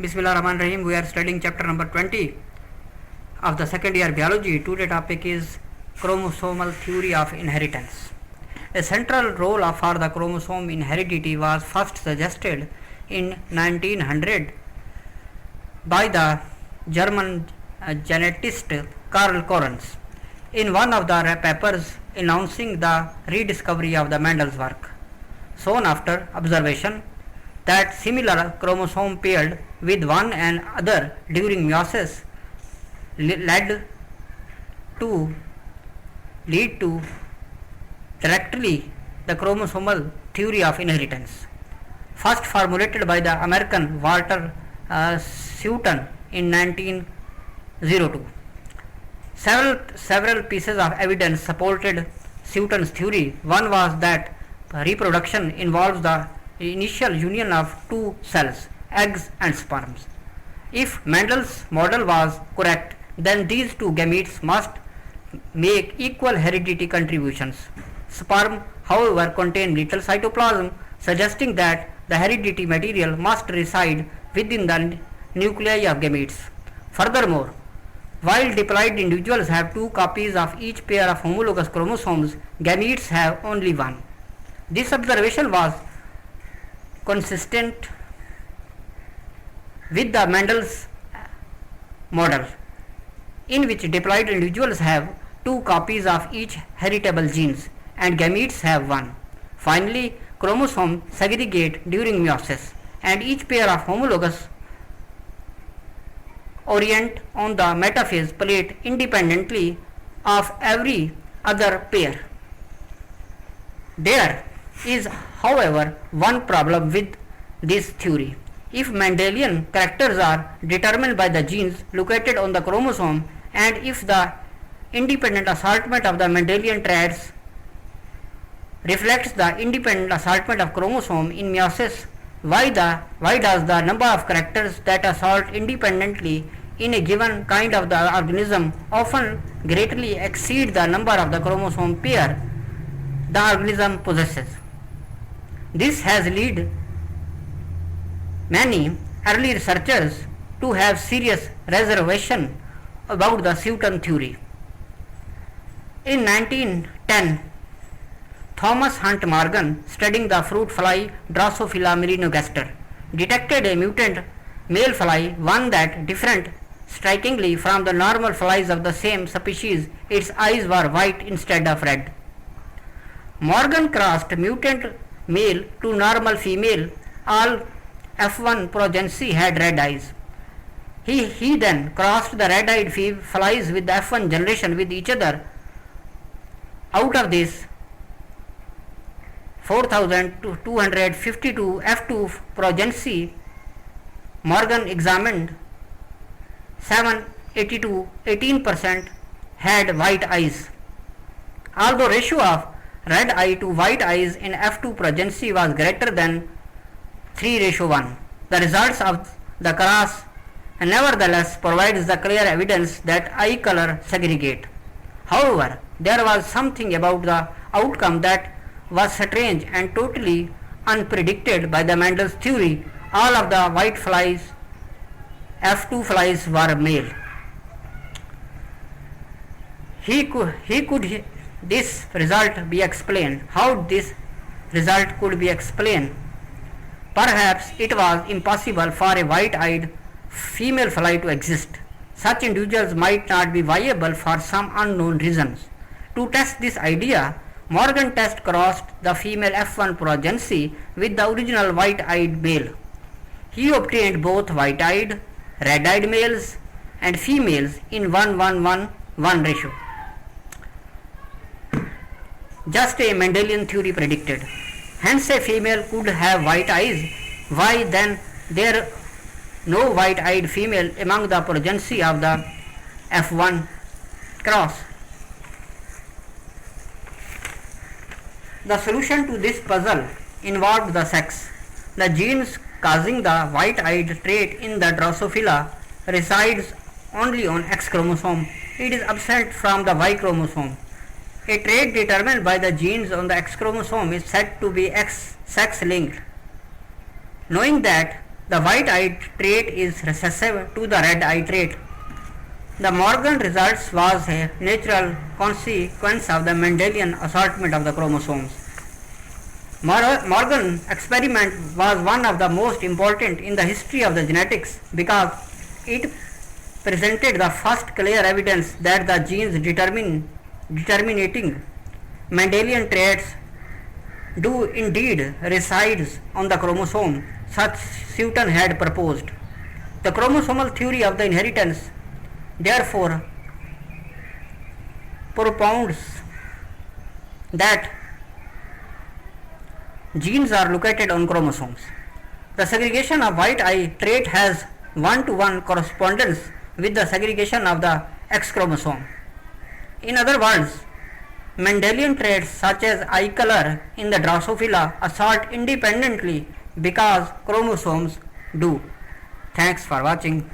Bismillahirrahmanirrahim. We are studying chapter number 20 of the second year biology. Today topic is chromosomal theory of inheritance. A central role for the chromosome in heredity was first suggested in 1900 by the German genetist Karl Korens in one of the papers announcing the rediscovery of the Mendel's work. Soon after, observation that similar chromosome paired with one another during meiosis lead to directly the chromosomal theory of inheritance, first formulated by the American Walter Sutton in 1902. Several pieces of evidence supported Sutton's theory. One was that reproduction involves the initial union of two cells, eggs and sperms. If Mendel's model was correct, then these two gametes must make equal heredity contributions. Sperm, however, contain little cytoplasm, suggesting that the heredity material must reside within the nuclei of gametes. Furthermore, while diploid individuals have two copies of each pair of homologous chromosomes, gametes have only one. This observation was consistent with the Mendel's model, in which diploid individuals have two copies of each heritable genes and gametes have one. Finally, chromosomes segregate during meiosis, and each pair of homologous orient on the metaphase plate independently of every other pair. There is, however, one problem with this theory. If Mendelian characters are determined by the genes located on the chromosome, and if the independent assortment of the Mendelian traits reflects the independent assortment of chromosome in meiosis, why does the number of characters that assort independently in a given kind of the organism often greatly exceed the number of the chromosome pair the organism possesses? This has led many early researchers to have serious reservation about the Sutton theory. In 1910, Thomas Hunt Morgan, studying the fruit fly Drosophila melanogaster, detected a mutant male fly, one that differed strikingly from the normal flies of the same species. Its eyes were white instead of red. Morgan crossed mutant male to normal female. All F1 progeny had red eyes. He then crossed the red-eyed flies with the F1 generation with each other. Out of this 4,252 F2 progeny, Morgan examined 782, 18% had white eyes. Although ratio of red eye to white eyes in F2 progeny was greater than 3:1, the results of the cross nevertheless provides the clear evidence that eye color segregate. However, there was something about the outcome that was strange and totally unpredicted by the Mendel's theory. All of the white flies, F2 flies, were male. This result be explained? How this result could be explained? Perhaps it was impossible for a white-eyed female fly to exist. Such individuals might not be viable for some unknown reasons. To test this idea, Morgan crossed the female F1 progeny with the original white-eyed male. He obtained both white-eyed, red-eyed males and females in 1:1:1 ratio. Just a Mendelian theory predicted. Hence a female could have white eyes. Why then there no white-eyed female among the progeny of the F1 cross? The solution to this puzzle involved the sex. The genes causing the white-eyed trait in the Drosophila resides only on X chromosome. It is absent from the Y chromosome. A trait determined by the genes on the X chromosome is said to be X sex linked. Knowing that The white eye trait is recessive to the red eye trait. The Morgan results was a natural consequence of the Mendelian assortment of the chromosomes. Morgan experiment was one of the most important in the history of the genetics because it presented the first clear evidence that the genes determining Mendelian traits do indeed resides on the chromosome, such Sutton had proposed. The chromosomal theory of the inheritance therefore propounds that genes are located on chromosomes. The segregation of white eye trait has one-to-one correspondence with the segregation of the X chromosome. In other words, Mendelian traits such as eye color in the Drosophila assort independently because chromosomes do. Thanks for watching.